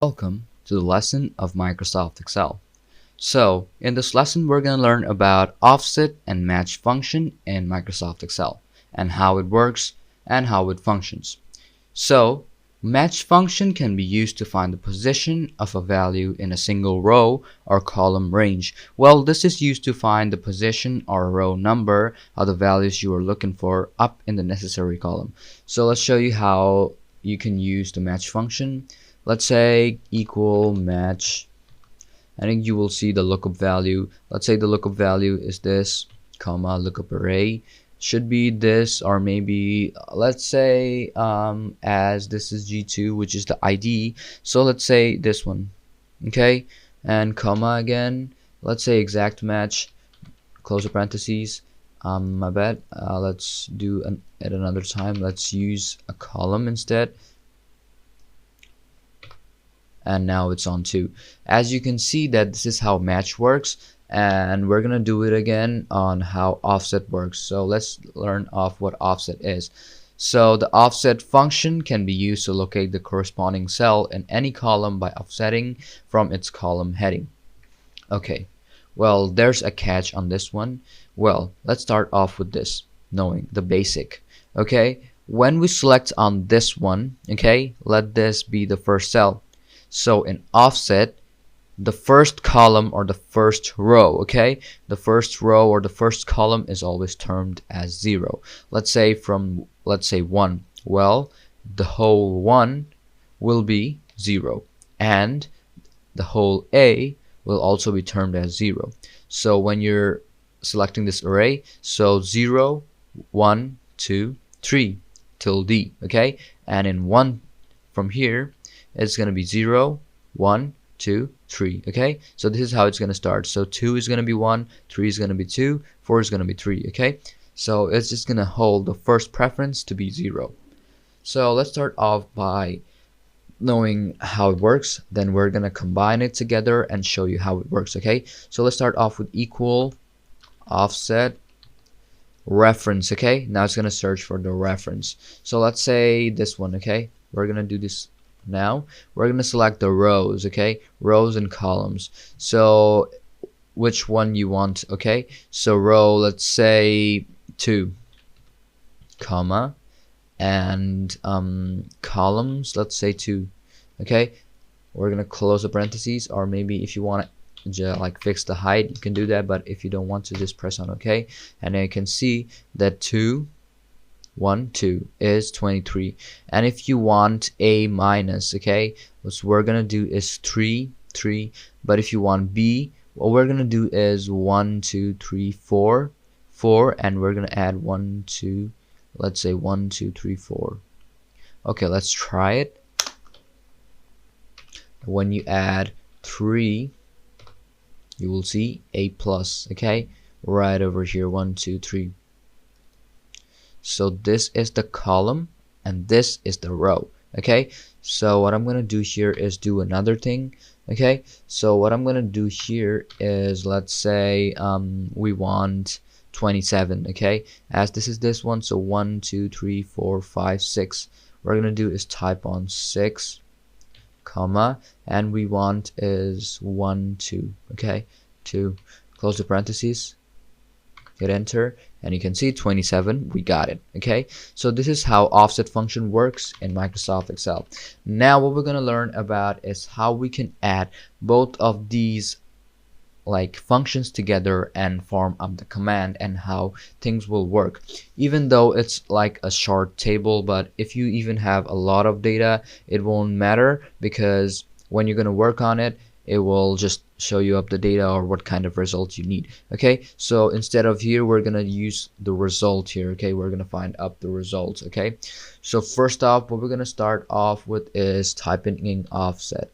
Welcome to the lesson of Microsoft Excel. So, in this lesson, we're going to learn about offset and match function in Microsoft Excel and how it works and how it functions. So, match function can be used to find the position of a value in a single row or column range. Well, this is used to find the position or row number of the values you are looking for up in the necessary column. So, let's show you how you can use the match function. Let's say equal match. I think you will see the lookup value. Let's say the lookup value is this, comma, lookup array should be this, or maybe let's say as this is G2, which is the ID, so let's say this one, okay, and comma again, let's say exact match, close the parentheses. My bad. Let's do at another time. Let's use a column instead. And now it's on 2. As you can see that this is how match works, and we're gonna do it again on how offset works. So let's learn off what offset is. So the offset function can be used to locate the corresponding cell in any column by offsetting from its column heading. Okay, well, there's a catch on this one. Well, let's start off with this, knowing the basic. Okay, when we select on this one, okay, let this be the first cell. So in offset, the first column or the first row, okay, the first row or the first column is always termed as 0. Let's say 1. Well, the whole 1 will be 0, and the whole A will also be termed as 0. So when you're selecting this array, so 0, 1, 2, 3 till D, okay, and in 1 from here it's going to be 0, 1, 2, 3, okay, so this is how it's going to start. So 2 is going to be 1, 3 is going to be 2, 4 is going to be 3, okay, so it's just going to hold the first preference to be 0. So let's start off by knowing how it works, then we're going to combine it together and show you how it works, okay. So let's start off with equal offset reference, okay. Now it's going to search for the reference. So let's say this one, okay, we're going to do this. Now we're going to select the rows, okay, rows and columns. So which one you want, okay, so row, let's say 2, comma, and columns, let's say 2, okay. We're going to close the parentheses, or maybe if you want to like fix the height, you can do that, but if you don't want to, just press on OK, and then you can see that 2 1 2 is 23. And if you want a minus, okay, what we're gonna do is 3 3, but if you want B, what we're gonna do is 1 2 3 4 4, and we're gonna add 1 2, let's say 1 2 3 4. Okay, let's try it. When you add 3, you will see a plus, okay, right over here, 1 2 3. So this is the column and this is the row, okay. So what I'm gonna do here is do another thing, okay. So what I'm gonna do here is, let's say we want 27, okay, as this is this one, so 1 2 3 4 5 6. What we're gonna do is type on 6, comma, and we want is 1 2, okay, 2, close the parentheses, hit enter, and you can see 27, we got it, okay. So this is how offset function works in Microsoft Excel. Now what we're going to learn about is how we can add both of these like functions together and form up the command, and how things will work, even though it's like a short table. But if you even have a lot of data, it won't matter, because when you're going to work on it, it will just show you up the data or what kind of results you need, okay. So instead of here, we're gonna use the result here, okay. We're gonna find up the results, okay. So first off, what we're gonna start off with is typing in offset,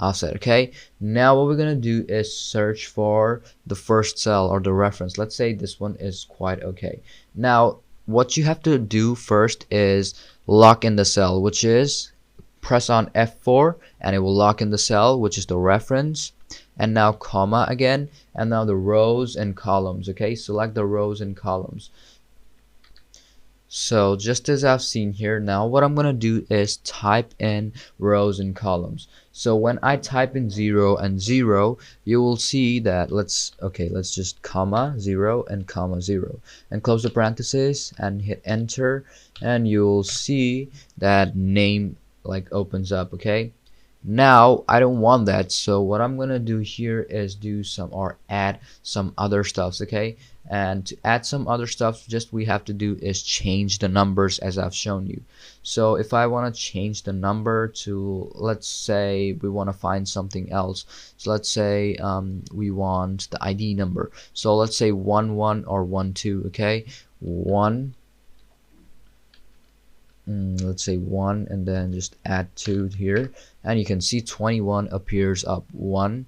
okay. Now what we're gonna do is search for the first cell or the reference. Let's say this one is quite okay. Now what you have to do first is lock in the cell, which is press on F4 and it will lock in the cell, which is the reference, and now comma again, and now the rows and columns, okay. Select the rows and columns. So just as I've seen here, now what I'm gonna do is type in rows and columns. So when I type in 0 and 0, you will see that let's just comma 0 and comma 0 and close the parentheses and hit enter, and you'll see that name like opens up. Okay, now I don't want that, so what I'm gonna do here is do some or add some other stuffs. Okay, and to add some other stuff, just we have to do is change the numbers as I've shown you. So if I want to change the number to, let's say we want to find something else, so let's say we want the ID number, so let's say 11 or 12. Okay, 1, let's say 1, and then just add 2 here, and you can see 21 appears up 1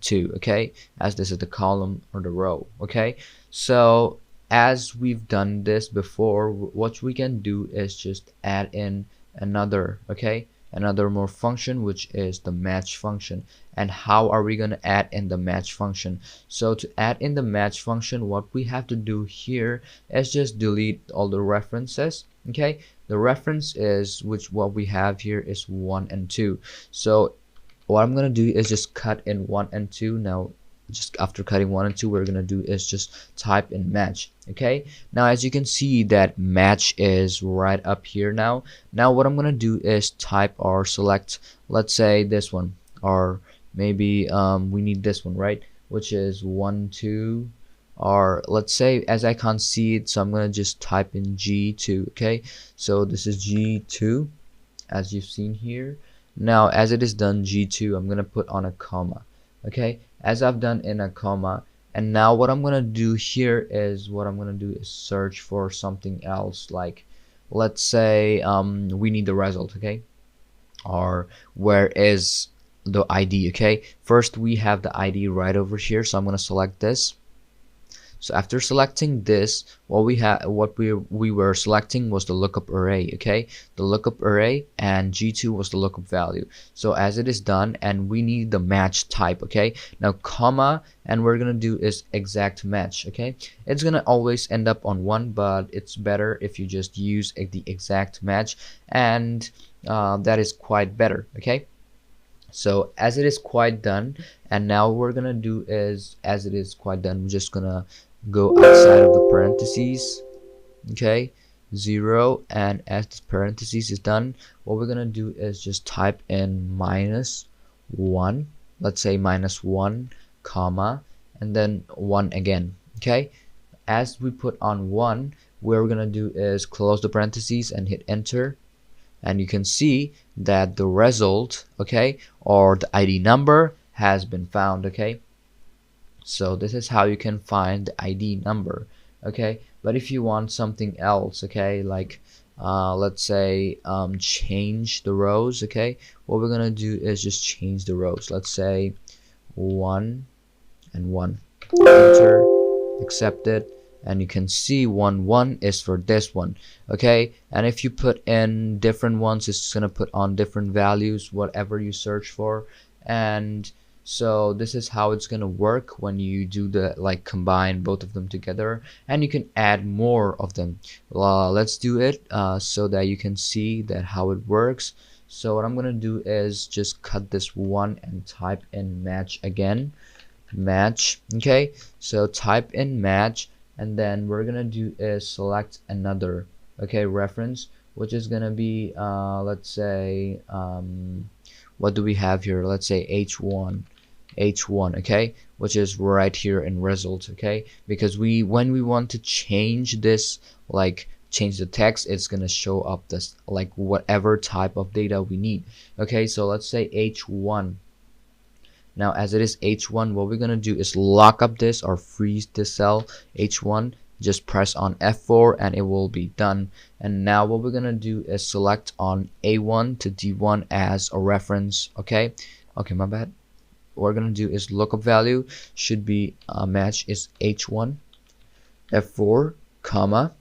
2. Okay, as this is the column or the row. Okay, so as we've done this before, what we can do is just add in another, okay, another more function, which is the match function. And how are we going to add in the match function? So to add in the match function, what we have to do here is just delete all the references. Okay, the reference is what we have here is 1 and 2. So what I'm gonna do is just cut in 1 and 2. Now just after cutting 1 and 2, we're gonna do is just type in match. Okay, now as you can see that match is right up here. Now what I'm gonna do is type or select, let's say this one, or maybe we need this one, right, which is 1 2, or let's say, as I can't see it, so I'm gonna just type in G2. Okay, so this is G2 as you've seen here. Now as it is done G2, I'm gonna put on a comma. Okay, as I've done in a comma, and now what I'm gonna do here is search for something else, like let's say we need the result. Okay, or where is the ID? Okay, first we have the ID right over here, so I'm gonna select this. So after selecting this, what we were selecting was the lookup array. Okay, the lookup array, and G2 was the lookup value. So as it is done, and we need the match type. Okay, now comma, and we're gonna do is exact match. Okay, it's gonna always end up on 1, but it's better if you just use the exact match, and that is quite better. Okay, so as it is quite done, and now we're gonna do is, as it is quite done, we're just gonna go outside of the parentheses. Okay, 0, and as the parentheses is done, what we're gonna do is just type in -1, let's say -1 comma, and then 1 again. Okay, as we put on 1, what we're gonna do is close the parentheses and hit enter, and you can see that the result, okay, or the ID number has been found. Okay, so this is how you can find the ID number. Okay, but if you want something else, okay, like let's say change the rows. Okay, what we're gonna do is just change the rows. Let's say 1 and 1, enter, accept it, and you can see 1 1 is for this one. Okay, and if you put in different ones, it's gonna put on different values, whatever you search for. And so this is how it's gonna work when you do the combine both of them together, and you can add more of them. Let's do it so that you can see that how it works. So what I'm gonna do is just cut this one and type in match again, match. Okay, so type in match, and then we're gonna do is select another, okay, reference, which is gonna be let's say what do we have here? Let's say h1, okay, which is right here in results. Okay, because when we want to change this, change the text, it's gonna show up this whatever type of data we need. Okay, so let's say h1. Now as it is h1, what we're gonna do is lock up this or freeze this cell h1, just press on F4 and it will be done. And now what we're gonna do is select on A1 to D1 as a reference. Okay, my bad. What we're gonna do is lookup value should be match is h1, F4 comma,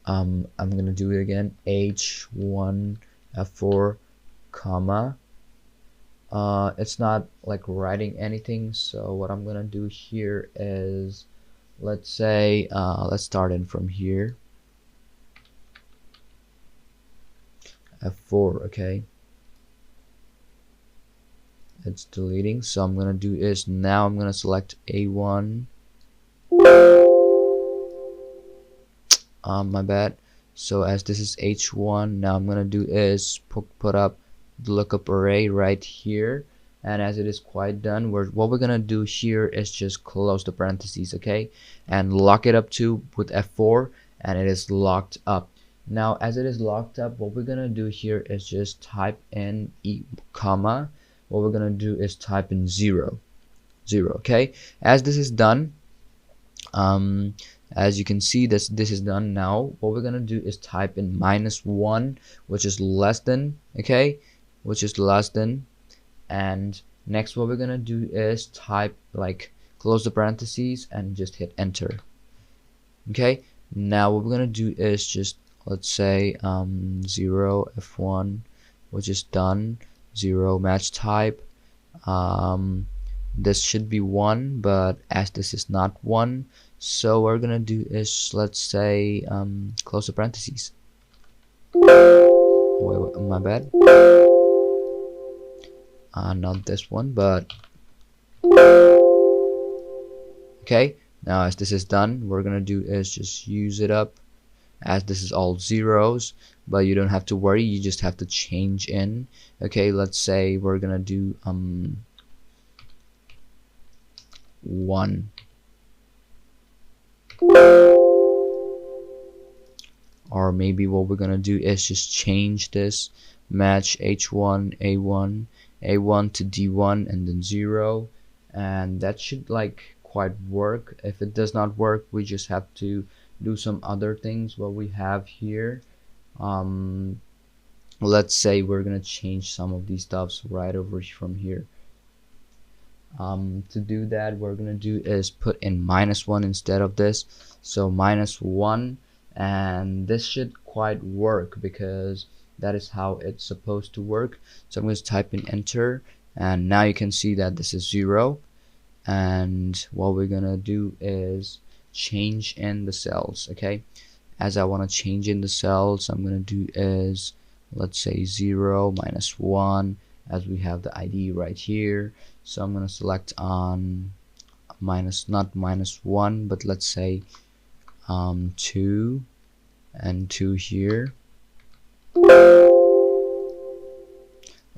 I'm gonna do it again, h1 F4 comma. It's not writing anything, so what I'm gonna do here is let's say let's start in from here, F4. Okay, it's deleting, so I'm gonna do is now I'm gonna select A1. My bad. So as this is H1, now I'm gonna do is put up the lookup array right here, and as it is quite done, what we're gonna do here is just close the parentheses, okay, and lock it up to with F4, and it is locked up. Now as it is locked up, what we're gonna do here is just type in comma. What we're gonna do is type in 0. Okay. As this is done, as you can see, this is done. Now what we're gonna do is type in -1, which is less than, okay, which is less than, and next what we're gonna do is type, like, close the parentheses and just hit enter. Okay, now what we're gonna do is just, let's say 0 F1, which is done. 0 match type. This should be 1, but as this is not 1, so what we're gonna do is, let's say close the parentheses. Wait, my bad. Not this one, but okay. Now as this is done, what we're gonna do is just use it up, as this is all zeros, but you don't have to worry, you just have to change in. Okay, let's say we're gonna do 1, or maybe what we're gonna do is just change this, match H1 A1 to D1 and then 0, and that should like quite work. If it does not work, we just have to do some other things. What we have here, let's say we're gonna change some of these stuffs right over from here. To do that, what we're gonna do is put in -1 instead of this, so -1, and this should quite work because that is how it's supposed to work. So I'm going to type in enter, and now you can see that this is 0, and what we're gonna do is change in the cells. Okay, as I want to change in the cells, I'm gonna do is, let's say 0 -1, as we have the ID right here. So I'm gonna select on not -1, but let's say 2 and 2 here.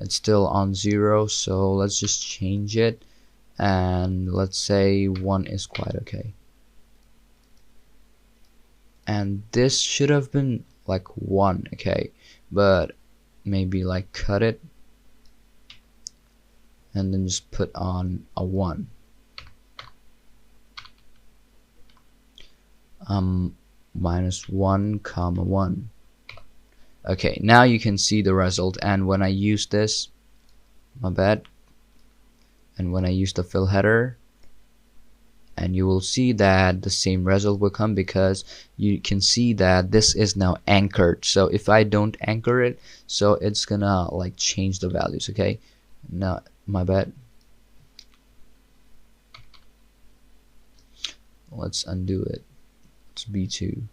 It's still on 0, so let's just change it, and let's say 1 is quite okay. And this should have been like 1, okay, but maybe like cut it and then just put on a 1. -1, comma 1. Okay, now you can see the result, and when I use this, my bad, and when I use the fill header, and you will see that the same result will come, because you can see that this is now anchored. So if I don't anchor it, so it's gonna like change the values. Okay, now my bad, let's undo it. It's B2.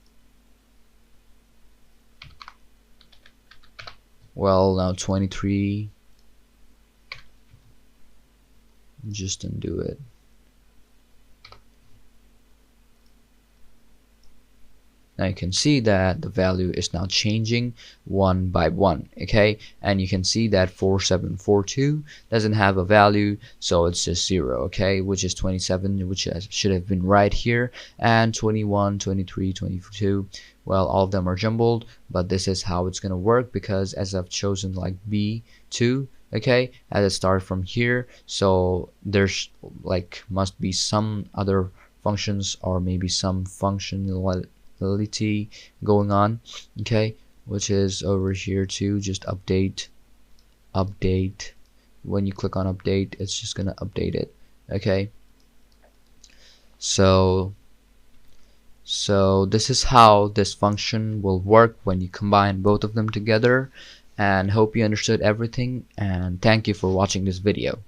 Well, now 23, just undo it. Now you can see that the value is now changing 1 by 1, okay, and you can see that 4742 doesn't have a value, so it's just 0, okay, which is 27, which should have been right here, and 21, 23, 22, well, all of them are jumbled, but this is how it's gonna work, because as I've chosen like B2, okay, as it started from here, so there's like must be some other functions, or maybe some functionality going on, okay, which is over here too. Just update. When you click on update, it's just gonna update it, okay. So this is how this function will work when you combine both of them together, and hope you understood everything, and thank you for watching this video.